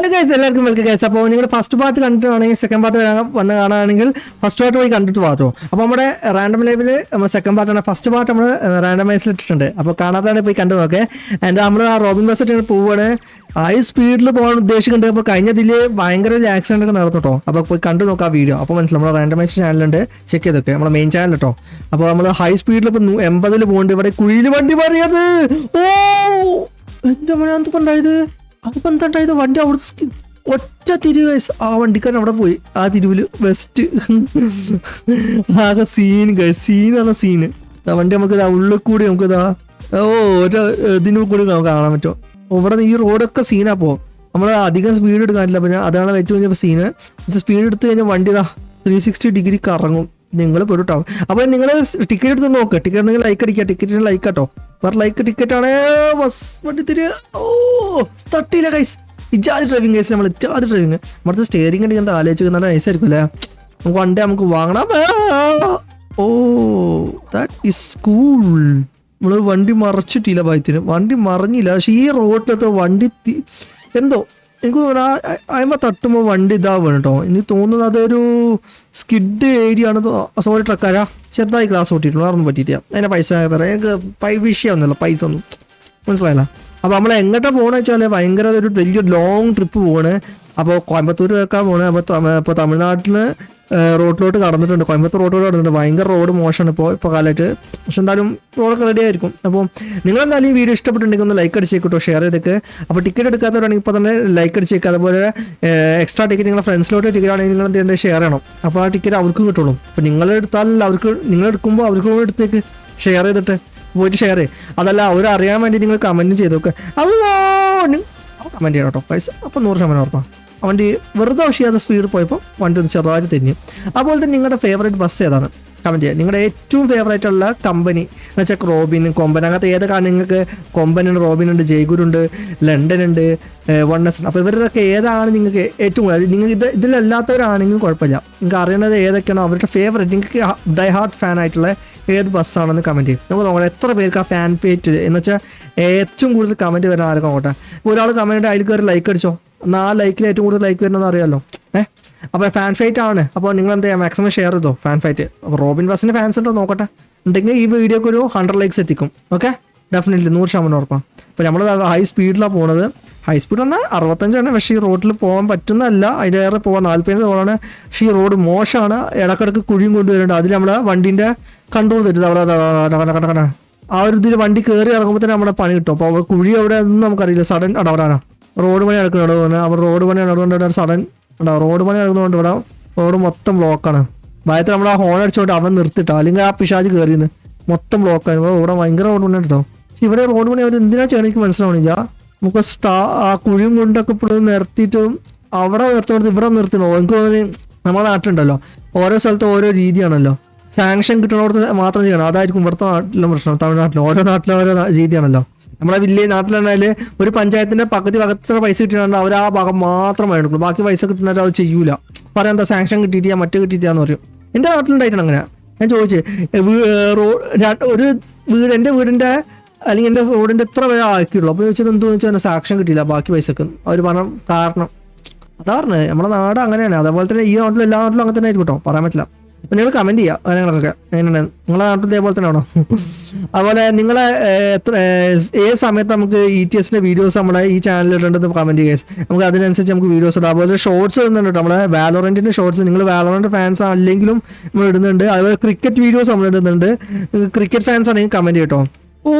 എല്ലാവർക്കും welcome guys. അപ്പോൾ നിങ്ങൾ ഫസ്റ്റ് പാർട്ട് കണ്ടിട്ടാണെങ്കിൽ സെക്കൻഡ് പാർട്ട് വന്ന് കാണുകയാണെങ്കിൽ ഫസ്റ്റ് പാർട്ട് പോയി കണ്ടിട്ട് പാത്രോ. അപ്പോൾ നമ്മുടെ റാൻഡം ലൈവിൽ നമ്മൾ സെക്കൻഡ് പാർട്ടാണ്, ഫസ്റ്റ് പാർട്ട് നമ്മൾ റാൻഡമൈസിൽ ഇട്ടിട്ടുണ്ട്. അപ്പോൾ കാണാതാണ് പോയി കണ്ടു നോക്കെ. ആൻഡ് നമ്മൾ ആ റോബിൻ ബസ് പോവുകയാണ്, ഹൈ സ്പീഡിൽ പോകാൻ ഉദ്ദേശിക്കുന്നുണ്ട്. അപ്പോൾ കഴിഞ്ഞതിൽ ഭയങ്കര ഒരു ആക്സിഡന്റ് ഒക്കെ നടന്നു കേട്ടോ. അപ്പോൾ പോയി കണ്ടു നോക്കാം വീഡിയോ. അപ്പോൾ മനസ്സിലാവും നമ്മുടെ റാൻഡമൈസ് ചാനലുണ്ട്, ചെക്ക് ചെയ്തൊക്കെ നമ്മുടെ മെയിൻ ചാനൽ കേട്ടോ. അപ്പോൾ നമ്മൾ ഹൈ സ്പീഡിൽ ഇപ്പോൾ 80 പോകുന്നുണ്ട്. ഇവിടെ കുഴിയിൽ വണ്ടി പറയത്. ഓ എൻ്റെ മോനെ എന്ത് ഉണ്ടായത്? അതിപ്പോൾ എന്താണ്ടായത്? വണ്ടി അവിടെ ഒറ്റ തിരിവ് ആ വണ്ടിക്കാരൻ അവിടെ പോയി. ആ തിരുവിൽ ബെസ്റ്റ് ആകെ സീൻ സീനാണ് സീന്. വണ്ടി നമുക്ക് ഉള്ളിൽ കൂടി നമുക്ക് ഒരു ഇതിന് കൂടി നമുക്ക് കാണാൻ പറ്റും. ഇവിടെ ഈ റോഡൊക്കെ സീനാ പോകും. നമ്മൾ അധികം സ്പീഡ് എടുക്കാനില്ല. പിന്നെ അതാണ് ഏറ്റവും വലിയ സീന്. സ്പീഡ് എടുത്ത് കഴിഞ്ഞാൽ വണ്ടി 360 ഡിഗ്രി കറങ്ങും. നിങ്ങൾ പെടുട്ടാവും. അപ്പോൾ നിങ്ങൾ ടിക്കറ്റ് എടുത്ത് നോക്കുക. ടിക്കറ്റ് ഉണ്ടെങ്കിൽ ലൈക്ക് അടിക്കുക. ടിക്കറ്റിന് ലൈക്ക് കേട്ടോ. ലൈക്ക് ടിക്കറ്റ് ആണ്. ബസ് വണ്ടി തിരി. ഓ തട്ടിയില്ല ഗൈസ്. ഇജാതി ഡ്രൈവിംഗ് ഗൈസ്. നമ്മൾ ഇജാതി ഡ്രൈവിങ്. നമ്മുടെ സ്റ്റിയറിംഗ് ഉണ്ടെങ്കിൽ എന്താ ആലോചിക്കുക, നല്ല നൈസായിരിക്കും അല്ലേ? നമുക്ക് വണ്ടി നമുക്ക് വാങ്ങണം. Oh that is cool. നമ്മൾ വണ്ടി മറച്ചിട്ടില്ല ഭാഗ്യത്തിന്. വണ്ടി മറിഞ്ഞില്ല. പക്ഷെ ഈ റോഡിലത്തെ വണ്ടി എന്തോ എനിക്ക് അയമ്പ തട്ടുമ്പോൾ വണ്ടി ഇതാവുകയാണ് കേട്ടോ. എനിക്ക് തോന്നുന്നത് അതൊരു സ്കിഡ് ഏരിയ ആണ്. സോറി ട്രക്കാരാ, ചെറുതായി ഗ്ലാസ് ഓട്ടിയിട്ടുള്ളൂ, അതൊന്നും പറ്റിയിട്ടില്ല. അതിൻ്റെ പൈസ തരാം. എനിക്ക് വിഷയമൊന്നുമില്ല, പൈസ ഒന്നും മനസ്സിലായില്ല. അപ്പോൾ നമ്മൾ എങ്ങോട്ടാണ് പോകണമെന്ന് വെച്ചാൽ ഭയങ്കര ഒരു വലിയ ലോങ് ട്രിപ്പ് പോവാണ്. അപ്പോൾ കോയമ്പത്തൂർ കേൾക്കാൻ പോകണേ. അപ്പോൾ തമിഴ്നാട്ടിൽ റോഡിലോട്ട് കടന്നിട്ടുണ്ട്. കോയമ്പത്തൂർ റോഡിലോട്ട് കടന്നിട്ടുണ്ട്. ഭയങ്കര റോഡ് മോശമാണ് ഇപ്പോൾ കാലമായിട്ട്. പക്ഷെ എന്തായാലും റോഡൊക്കെ റെഡി ആയിരിക്കും. അപ്പോൾ നിങ്ങളെന്തായാലും ഈ വീഡിയോ ഇഷ്ടപ്പെട്ടിട്ടുണ്ടെങ്കിൽ ഒന്ന് ലൈക്ക് അടിച്ചേക്കട്ടോ, ഷെയർ ചെയ്തേക്ക്. അപ്പോൾ ടിക്കറ്റ് എടുക്കാത്തവരാണെങ്കിൽ ഇപ്പോൾ തന്നെ ലൈക്ക് അടിച്ചേക്കുക. അതുപോലെ എക്സ്ട്രാ ടിക്കറ്റ് നിങ്ങളുടെ ഫ്രണ്ട്സിലോട്ട് ടിക്കറ്റ് ആണെങ്കിൽ നിങ്ങൾ എന്ത് ചെയ്യേണ്ടത്, ഷെയർ ചെയ്യണം. അപ്പോൾ ആ ടിക്കറ്റ് അവർക്കും കിട്ടുള്ളൂ. അപ്പോൾ നിങ്ങളെടുത്താലല്ല അവർക്ക്, നിങ്ങളെടുക്കുമ്പോൾ അവർക്ക് എടുത്തേക്ക് ഷെയർ ചെയ്തിട്ട് പോയിട്ട് ഷെയർ ചെയ്യും. അതല്ല അവരറിയാൻ വേണ്ടി നിങ്ങൾ കമൻറ്റ് ചെയ്തൊക്കെ അതോ കമൻറ്റ് ചെയ്യണം കേട്ടോ പൈസ. അപ്പോൾ 100% ഉറപ്പാണ്. വണ്ടി വെറുതെ ചെയ്യാതെ സ്പീഡ് പോയപ്പോൾ വണ്ടി ഒന്ന് ചെറുതായിട്ട് തെന്നി. അതുപോലെ തന്നെ നിങ്ങളുടെ ഫേവറേറ്റ് ബസ് ഏതാണ് കമൻറ്റ് ചെയ്യുക. നിങ്ങളുടെ ഏറ്റവും ഫേവറേറ്റ് ഉള്ള കമ്പനി എന്ന് വെച്ചാൽ റോബിൻ, കൊമ്പൻ, അങ്ങനത്തെ ഏതൊക്കെ നിങ്ങൾക്ക് കൊമ്പനുണ്ട്, റോബിനുണ്ട്, ജയ്ഗുരുണ്ട്, ലണ്ടൻ ഉണ്ട്, വണ്ണസ് ഉണ്ട്. അപ്പോൾ ഇവരുടെയൊക്കെ ഏതാണ് നിങ്ങൾക്ക് ഏറ്റവും കൂടുതൽ? നിങ്ങൾ ഇതിലല്ലാത്തവരാണെങ്കിലും കുഴപ്പമില്ല. നിങ്ങൾക്ക് അറിയണത് ഏതൊക്കെയാണോ അവരുടെ ഫേവറേറ്റ്, നിങ്ങൾക്ക് ഡൈ ഹാർട്ട് ഫാൻ ആയിട്ടുള്ള ഏത് ബസ്സാണെന്ന് കമൻറ്റ് ചെയ്യും. നമുക്ക് നോക്കാം എത്ര പേർക്ക് ആ ഫാൻ പേറ്റ് എന്ന് വെച്ചാൽ ഏറ്റവും കൂടുതൽ കമൻറ്റ് വരുന്ന ആരൊക്കെ നോക്കട്ടെ. ഇപ്പോൾ ഒരാൾ കമൻറ്റ് അതിൽ കയറി ലൈക്ക് അടിച്ചോ, 4 ലൈക്കിൽ ഏറ്റവും കൂടുതൽ ലൈക്ക് വരുന്നതെന്ന് അറിയാമല്ലോ. അപ്പോൾ ഫാൻ ഫൈറ്റ് ആണ്. അപ്പോൾ നിങ്ങൾ എന്താ ചെയ്യുക, മാക്സിമം ഷെയർ ചെയ്തോ ഫാൻ ഫൈറ്റ്. അപ്പോൾ റോബിൻ ബസ്സിന് ഫാൻസ് ഉണ്ടോ നോക്കട്ടെ. ഉണ്ടെങ്കിൽ ഈ വീഡിയോക്ക് ഒരു 100 ലൈക്സ് എത്തിക്കും. ഓക്കെ, ഡെഫിനറ്റ്ലി 100% ഉറപ്പാണ്. അപ്പോൾ നമ്മൾ ഹൈ സ്പീഡിലാണ് പോകുന്നത്. ഹൈ സ്പീഡ് പറഞ്ഞാൽ 65 പക്ഷേ ഈ റോഡിൽ പോകാൻ പറ്റുന്നതല്ല, അതിലേറെ പോകാൻ 40 റോഡാണ്. പക്ഷേ ഈ റോഡ് മോശമാണ്. ഇടക്കിടക്ക് കുഴിയും കൊണ്ടുവരുന്നുണ്ട്. അതിൽ നമ്മുടെ വണ്ടീൻ്റെ കൺട്രോൾ തെറ്റുന്നത്. അവിടെ ആ ഒരു ഇതിൽ വണ്ടി കയറി ഇറങ്ങുമ്പോൾ തന്നെ നമ്മുടെ പണി കിട്ടും. അപ്പോൾ കുഴി അവിടെ ഒന്നും നമുക്കറിയില്ല. സഡൻ അടവറാണ്. റോഡ് പണി നടക്കുന്നുണ്ട്. അവർ റോഡ് പണി നടക്കുന്നുണ്ട്. സഡൻ ഉണ്ടാവും. റോഡ് പണി നടക്കുന്നതുകൊണ്ട് ഇവിടെ റോഡ് മൊത്തം ബ്ലോക്കാണ്. ഭയത്തിൽ നമ്മൾ ആ ഹോൺ അടിച്ചോട്ട് അവൻ നിർത്തിട്ടോ, അല്ലെങ്കിൽ ആ പിശാച് കയറിയെന്ന് മൊത്തം ബ്ലോക്കാണ്. ഇവിടെ ഭയങ്കര റോഡ് പണി കേട്ടോ. പക്ഷെ ഇവിടെ റോഡ് പണി അവർ എന്തിനാ ചെയ്യണം എനിക്ക് മനസ്സിലാവണില്ല. നമുക്ക് ആ കുഴിയും കൊണ്ടൊക്കെ ഇപ്പോഴും നിർത്തിയിട്ടും അവിടെ നിർത്തുന്നത് ഇവിടെ നിർത്തണോ? എനിക്ക് തോന്നുന്നു നമ്മുടെ നാട്ടിലുണ്ടല്ലോ ഓരോ സ്ഥലത്തും ഓരോ രീതിയാണല്ലോ. സാങ്ഷൻ കിട്ടണോടത്ത് മാത്രം ചെയ്യണം. അതായിരിക്കും ഇവിടുത്തെ നാട്ടിലും പ്രശ്നം. തമിഴ്നാട്ടിലും ഓരോ രീതിയാണല്ലോ. നമ്മളെ വലിയ നാട്ടിലാണെങ്കിൽ ഒരു പഞ്ചായത്തിന്റെ പകുതി ഭാഗത്തിന് പൈസ കിട്ടിയിട്ടുണ്ടെങ്കിൽ അവർ ആ ഭാഗം മാത്രമേ എടുക്കുള്ളൂ. ബാക്കി പൈസ കിട്ടുന്നവർ അത് ചെയ്യൂല. പറയാൻ എന്താ സാങ്ഷൻ കിട്ടിയിട്ടാ മറ്റു കിട്ടിയിട്ടാന്ന് പറയും. എൻ്റെ നാട്ടിലുണ്ടായിട്ടാണ് അങ്ങനെ. ഞാൻ ചോദിച്ചു ഒരു വീട്, എൻ്റെ വീടിൻ്റെ അല്ലെങ്കിൽ എൻ്റെ റോഡിൻ്റെ എത്ര വരെ ആക്കിയുള്ളൂ. അപ്പോൾ ചോദിച്ചത് എന്തെന്ന് വെച്ചാൽ സാക്ഷ്യം കിട്ടിയില്ല ബാക്കി പൈസക്ക്. അവർ പറഞ്ഞ കാരണം അതാണ് നമ്മുടെ നാട് അങ്ങനെയാണ്. അതേപോലെ തന്നെ ഈ നാട്ടിലും എല്ലാ നാട്ടിലും അങ്ങനെ തന്നെ ആയിരിക്കും കേട്ടോ, പറയാൻ പറ്റില്ല. അപ്പോൾ നിങ്ങൾ കമൻറ്റ് ചെയ്യുക കാര്യങ്ങളൊക്കെ എങ്ങനെയാണ് നിങ്ങളെ നാട്ടിൽ ഇതേപോലെ തന്നെ ആണോ. അതുപോലെ നിങ്ങളെ ഏത് സമയത്ത് നമുക്ക് ETSൻ്റെ വീഡിയോസ് നമ്മുടെ ഈ ചാനലിൽ ഇടേണ്ടത് കമൻറ്റ് ചെയ്യുക. നമുക്ക് അതിനനുസരിച്ച് നമുക്ക് വീഡിയോസ് ഇടാം. അതുപോലെ ഷോർട്സ് ഇടുന്നുണ്ട് കേട്ടോ. നമ്മുടെ വാലോറൻറ്റിൻ്റെ ഷോർട്സ്. നിങ്ങൾ വാലോറൻറ്റ് ഫാൻസ് അല്ലെങ്കിലും നമ്മൾ ഇടുന്നുണ്ട്. അതുപോലെ ക്രിക്കറ്റ് വീഡിയോസ് നമ്മൾ ഇടുന്നുണ്ട്. ക്രിക്കറ്റ് ഫാൻസ് ആണെങ്കിൽ കമൻറ്റ് ചെയ്യട്ടോ. ഓ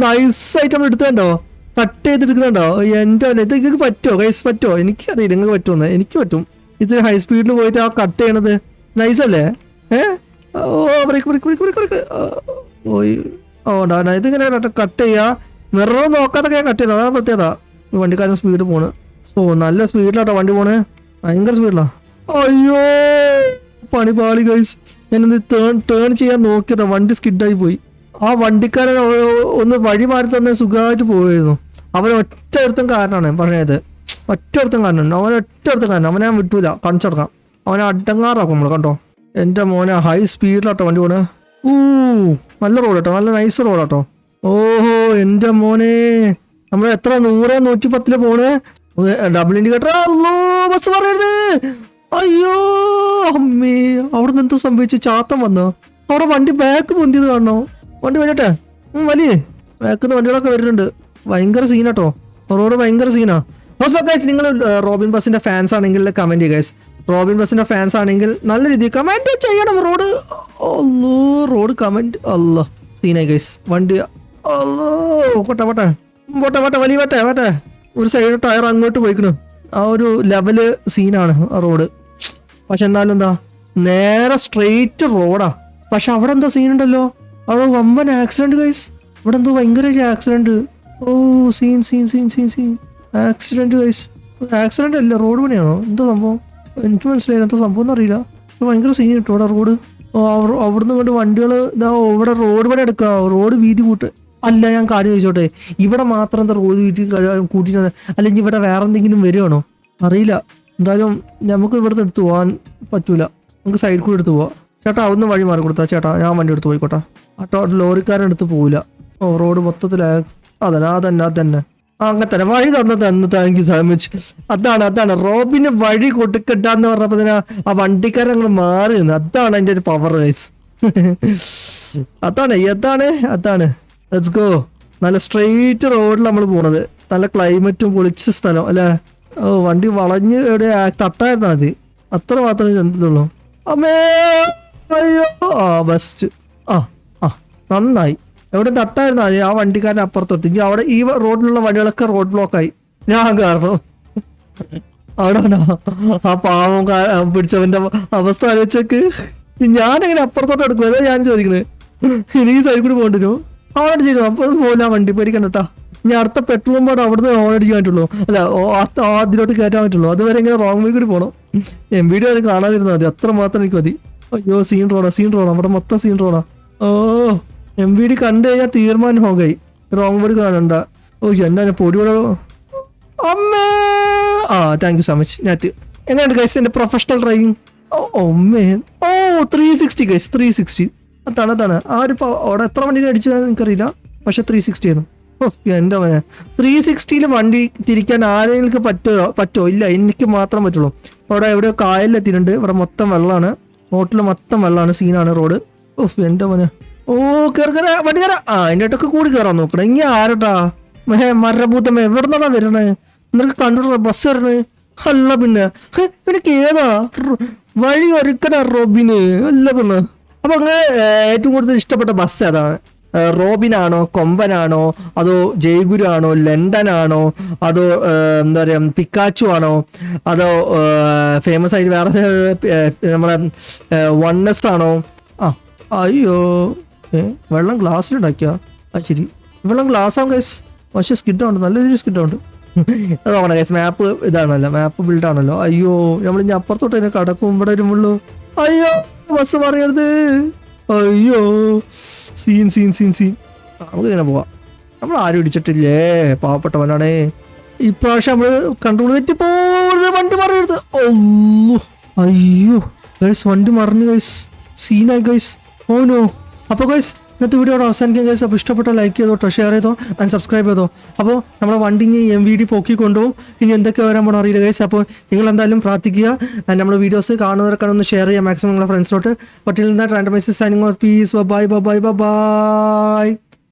നൈസായിട്ട് നമ്മൾ എടുത്തുണ്ടോ, കട്ട് ചെയ്തെടുക്കുന്നുണ്ടോ? എൻ്റെ ഇത് നിങ്ങൾക്ക് പറ്റുമോ ഗൈസ്? പറ്റുമോ? എനിക്കറിയില്ല നിങ്ങൾക്ക് പറ്റുമെന്ന്. എനിക്ക് പറ്റും. ഇത് ഹൈ സ്പീഡിൽ പോയിട്ട് ആ കട്ട് ചെയ്യണത് നൈസല്ലേ? ഇതിങ്ങനെ കട്ട് ചെയ്യുക. മിറർ നോക്കാതൊക്കെ ഞാൻ കട്ട് ചെയ്യുന്നത്. അതാണ് പ്രത്യേകത. വണ്ടിക്കാരൻ സ്പീഡ് പോണ്. നല്ല സ്പീഡിലാട്ടോ വണ്ടി പോണ്. ഭയങ്കര സ്പീഡിലാണ്. അയ്യോ പണി പാളി ഗൈസ്. ഞാനൊന്ന് ടേൺ ചെയ്യാൻ നോക്കിയതാ, വണ്ടി സ്കിഡായി പോയി. ആ വണ്ടിക്കാരൻ ഒന്ന് വഴി മാറി തന്നെ സുഖമായിട്ട് പോയിരുന്നു. അവൻ ഒറ്റ ഒരുത്തം കാരണമാണ് പറഞ്ഞത്. ഒറ്റ ഒരുത്തം കാരണമാണ്. അവനെ ഞാൻ വിട്ടൂല, കാണിച്ചെടുക്കാം. അവനെ അടങ്ങാറാക്കും നമ്മൾ കണ്ടോ. എൻ്റെ മോനെ ഹൈ സ്പീഡിലാട്ടോ വണ്ടി പോണേ. നല്ല റോഡ് കേട്ടോ, നല്ല നൈസ് റോഡാട്ടോ. ഓഹോ എൻ്റെ മോനെ, നമ്മൾ എത്ര 100-110 പോണേ. Double indicator. അല്ലോ ബസ് പറയരുത്. അയ്യോ അമ്മേ, അവിടെ നിന്ന് എന്തോ സംഭവിച്ചു? ചാത്തം വന്നോ? അവിടെ വണ്ടി ബാക്ക് പൊന്തിയത് കാണണോ? വണ്ടി വരട്ടെ, വലിയ ബാക്കിൽ നിന്ന് വണ്ടികളൊക്കെ വരുന്നുണ്ട്. ഭയങ്കര സീനാട്ടോ, റോഡ് ഭയങ്കര സീനാ. ഗൈസ്, നിങ്ങൾ റോബിൻ ബസിന്റെ ഫാൻസ് ആണെങ്കിൽ കമന്റ് ചെയ്യുക ഗൈസ്. റോബിൻ ബസിന്റെ ഫാൻസ് ആണെങ്കിൽ നല്ല രീതിയിൽ കമന്റ് ചെയ്യണം. റോഡ് കമന്റ് അല്ലോ സീനായി ഗൈസ്. വണ്ടി അല്ലോ പോട്ടെ വലിയ വട്ടെ ഒരു സൈഡ് ടയർ അങ്ങോട്ട് പോയിക്കണു. ആ ഒരു ലെവല് സീനാണ് ആ റോഡ്. പക്ഷെ എന്നാലും എന്താ, നേരെ സ്ട്രെയിറ്റ് റോഡാ. പക്ഷെ അവിടെ എന്തോ സീനുണ്ടല്ലോ, അവിടെ വമ്പൻ ആക്സിഡന്റ് ഗൈസ്. ഇവിടെ എന്തോ ഭയങ്കര ആക്സിഡന്റ്. ഓ സീൻ ആക്സിഡന്റ് ഗൈസ്. ആക്സിഡന്റ് അല്ല, റോഡ് പണിയാണോ എന്തോ സംഭവം? എനിക്ക് മനസ്സിലായില്ല എന്താ സംഭവം എന്നറിയില്ല. ഭയങ്കര സീൻ കിട്ടും ഇവിടെ റോഡ്. അവിടുന്ന് കൊണ്ട് വണ്ടികൾ ഇതാ ഇവിടെ റോഡ് പണി എടുക്കുക, റോഡ് വീതി കൂട്ട്. അല്ല, ഞാൻ കാര്യം ചോദിച്ചോട്ടെ, ഇവിടെ മാത്രം എന്താ റോഡ് കൂട്ടിയിട്ട്, അല്ലെങ്കിൽ ഇവിടെ വേറെ എന്തെങ്കിലും വരുവാണോ അറിയില്ല. എന്തായാലും നമുക്ക് ഇവിടുത്തെ എടുത്ത് പോകാൻ പറ്റൂല, നമുക്ക് സൈഡിൽ കൂടെ എടുത്ത് പോവാം. ചേട്ടാ ഒന്ന് വഴി മാറി കൊടുത്താ ചേട്ടാ, ഞാൻ വണ്ടി എടുത്ത് പോയിക്കോട്ടെ. ലോറിക്കാരൻ എടുത്ത് പോവില്ല. ഓ റോഡ് മൊത്തത്തിൽ അതന്നെ അങ്ങനെ തന്നെ വഴി തന്നു. Thank you so much. അതാണ് റോബിന് വഴി കൊടുക്കണ്ടെന്ന് പറഞ്ഞപ്പോ തന്നെ ആ വണ്ടിക്കാരൻ അങ്ങ് മാറി നിന്ന്. അതാണ് അതിന്റെ ഒരു പവർ ഗൈസ്. അതാണ് ലെറ്റ്സ് ഗോ. നല്ല സ്ട്രെയിറ്റ് റോഡിൽ നമ്മൾ പോണത്. നല്ല ക്ലൈമറ്റും പൊളിച്ച സ്ഥലം അല്ലേ. ഓ വണ്ടി വളഞ്ഞ് എവിടെ തട്ടായിരുന്നാ മതി, അത്ര മാത്രമേ ചെന്നിട്ടുള്ളൂ. അമ്മേ അയ്യോ ബെസ്റ്റ്. നന്നായി. എവിടെ തട്ടായിരുന്നാ മതി, ആ വണ്ടിക്കാരൻ അപ്പുറത്തെത്തി. അവിടെ ഈ റോഡിലുള്ള വണ്ടികളൊക്കെ റോഡ് ബ്ലോക്കായി. ഞാൻ കാരണം അവിടെ ആ പാവം പിടിച്ചവന്റെ അവസ്ഥ ആലോചിച്ചേക്ക്. ഞാനെങ്ങനെ അപ്പുറത്തോട്ട് എടുക്കും, അതാ ഞാൻ ചോദിക്കണേ. എനിക്ക് സൈഡിൽ കൂടി പോകണ്ടിരുന്നു. ഓൺ ചെയ്തു. അപ്പോൾ പോകില്ല, വണ്ടി പേടിക്കണ്ടട്ടാ. ഞാൻ അടുത്ത പെട്രോൾ പമ്പ് അവിടുന്ന് ഓൺ അടിക്കാൻ പറ്റുള്ളൂ, അല്ല അതിലോട്ട് കയറ്റാൻ പറ്റുള്ളൂ. അതുവരെ ഇങ്ങനെ റോങ് വേ കൂടി പോകണം. വീഡിയോ ആരും കാണാതിരുന്നാൽ മതി, അത്ര മാത്രം എനിക്ക് മതി. അയ്യോ സീൻ റോഡാ അവിടെ മൊത്തം സീൻ റോഡാ. ഓ MVD കണ്ടു കഴിഞ്ഞാൽ തീരുമാനം ഹോകായി. റോങ് വേർഡ് കാണണ്ട. ഓ എന്നാ പൊടി അമ്മേ. Thank you so much. ഞാറ്റ് എങ്ങനെയുണ്ട് ഗൈസ് എൻ്റെ പ്രൊഫഷണൽ ഡ്രൈവിംഗ്? ഓ 360 ഗൈസ്, 360. അതാണ് ആ ഒരു അവിടെ എത്ര വണ്ടി അടിച്ചത് എനിക്കറിയില്ല, പക്ഷെ 360 ആയിരുന്നു. ഓ എൻ്റെ മോനെ, 360 വണ്ടി തിരിക്കാൻ ആരെങ്കിലും പറ്റുമോ? ഇല്ല, എനിക്ക് മാത്രം പറ്റുള്ളൂ. അവിടെ എവിടെയോ കായലിലെത്തിയിട്ടുണ്ട്. ഇവിടെ മൊത്തം വെള്ളമാണ്, റോട്ടിൽ മൊത്തം വെള്ളമാണ്, സീനാണ് റോഡ്. ഓഫ് എൻ്റെ മോനെ. ഓ കയറ വണ്ടി കയറാ. അതിൻ്റെ ഇടയ്ക്ക് കൂടി കയറാൻ നോക്കണം. ഇങ്ങനെ ആരട്ടാ മരഭൂത്തമ്മ എവിടെ നിന്നാ വരണേ? നിനക്ക് കണ്ടിട്ടുള്ള ബസ് വരണേ? അല്ല പിന്നെ എനിക്ക് ഏതാ വഴി ഒരുക്കണ റോബിന്? അല്ല പിന്നെ. അപ്പൊ അങ്ങനെ ഏറ്റവും കൂടുതൽ ഇഷ്ടപ്പെട്ട ബസ് ഏതാണ്? റോബിനാണോ, കൊമ്പനാണോ, അതോ ജയഗുരു ആണോ, ലണ്ടൻ ആണോ, അതോ എന്താ പറയാ പിക്കാച്ചു ആണോ, അതോ ഫേമസ് ആയിട്ട് വേറെ നമ്മളെ വണ്ണസ് ആണോ? അയ്യോ വെള്ളം ഗ്ലാസ്സിലുണ്ടാക്കിയ ശരി, വെള്ളം ഗ്ലാസ്സാണ് ഗൈസ്. പക്ഷെ സ്കിഡുണ്ട്, നല്ല രീതിയിൽ സ്കിഡുണ്ട്. അതാണ് ഗൈസ്, മാപ്പ് ഇതാണല്ലോ, മാപ്പ് ബിൽഡാണല്ലോ. അയ്യോ നമ്മൾ ഇനി അപ്പുറത്തോട്ട് തന്നെ കടക്കും. ഇവിടെ വരുമ്പുള്ളൂ. അയ്യോ ബസ് പറയരുത്. അയ്യോ സീൻ നമുക്ക് ഇങ്ങനെ പോവാം. നമ്മൾ ആരും ഇടിച്ചിട്ടില്ലേ, പാവപ്പെട്ടവനാണേ. ഇപ്രാവശ്യം നമ്മള് കൺട്രോൾ തെറ്റി പോകരുത്, വണ്ടി മറിയരുത്. അയ്യോ ഗൈസ് വണ്ടി മറിഞ്ഞു ഗൈസ്, സീനായി ഗൈസ്. Oh no. അപ്പോൾ ഗൈസ് ഇന്നത്തെ വീഡിയോ അവസാനിക്കും ഗൈസ്. അപ്പോൾ ഇഷ്ടപ്പെട്ട ലൈക്ക് ചെയ്തോ, ഷെയർ ചെയ്തോ, ആൻഡ് സബ്സ്ക്രൈബ് ചെയ്തോ. അപ്പോൾ നമ്മുടെ വണ്ടി MVD പൊക്കിക്കൊണ്ടുപോകും. ഇനി എന്തൊക്കെ വരാൻ പോകണം അറിയില്ല ഗൈസ്. അപ്പോൾ നിങ്ങൾ എന്തായാലും പ്രാർത്ഥിക്കുക. ആൻഡ് നമ്മുടെ വീഡിയോസ് കാണുന്നവർക്കാണ് ഒന്ന് ഷെയർ ചെയ്യുക മാക്സിമം നിങ്ങളുടെ ഫ്രണ്ട്സിനോട്ട്. But till that randomize signing off. Peace. By.